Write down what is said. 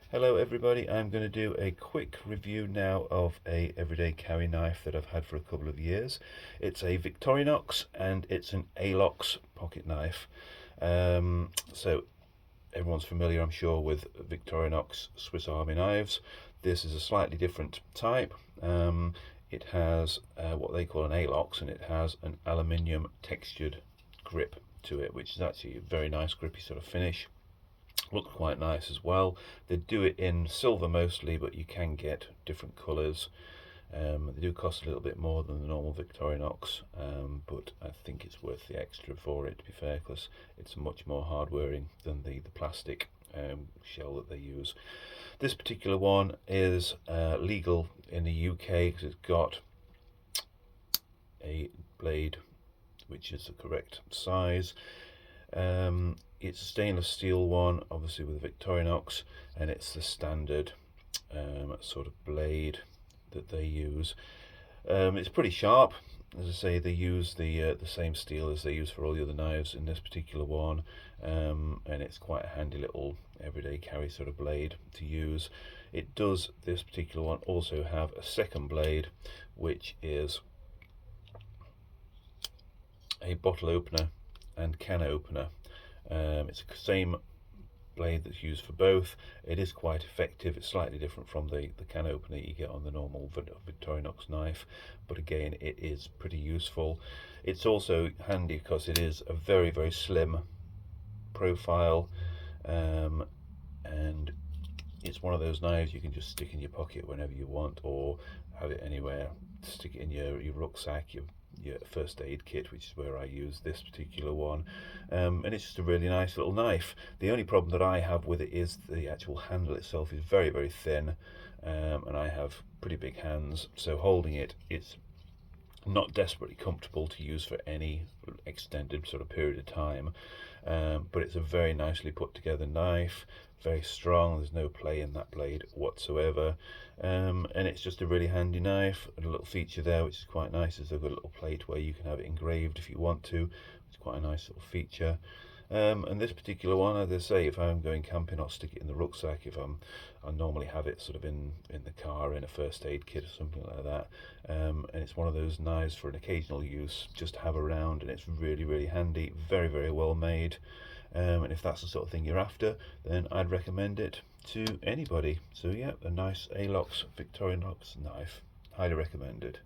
Hello everybody, I'm going to do a quick review now of a everyday carry knife that I've had for a couple of years. It's a Victorinox and it's an Alox pocket knife. So everyone's familiar, I'm sure, with Victorinox Swiss Army knives. This is a slightly different type. It has what they call an Alox, and it has an aluminium textured grip to it, which is actually a very nice grippy sort of finish. Looks quite nice as well. They do it in silver mostly, but you can get different colours. They do cost a little bit more than the normal Victorinox, but I think it's worth the extra for it, to be fair, because it's much more hard wearing than the plastic shell that they use. This particular one is legal in the UK because it's got a blade which is the correct size. It's a stainless steel one, obviously with a Victorinox, and it's the standard sort of blade that they use. It's pretty sharp. As I say, they use the same steel as they use for all the other knives in this particular one, and it's quite a handy little everyday carry sort of blade to use. It does, this particular one, also have a second blade, which is a bottle opener and can opener. It's the same blade that's used for both. It is quite effective. It's slightly different from the can opener you get on the normal Victorinox knife, but again, it is pretty useful. It's also handy because it is a very, very slim profile, and it's one of those knives you can just stick in your pocket whenever you want, or have it anywhere. Stick it in your rucksack, your first aid kit, which is where I use this particular one, and it's just a really nice little knife. The only problem that I have with it is the actual handle itself is very, very thin, and I have pretty big hands, so holding it, it's not desperately comfortable to use for any extended sort of period of time, but it's a very nicely put together knife, very strong. There's no play in that blade whatsoever, and it's just a really handy knife. And a little feature there which is quite nice is they've got a little plate where you can have it engraved if you want to. It's quite a nice little feature. And this particular one, as I say, if I'm going camping, I'll stick it in the rucksack. If I normally have it sort of in the car in a first aid kit or something like that. And it's one of those knives for an occasional use, just to have around, and it's really, really handy. Very, very well made. And if that's the sort of thing you're after, then I'd recommend it to anybody. So yeah, a nice Alox Victorinox knife, highly recommended.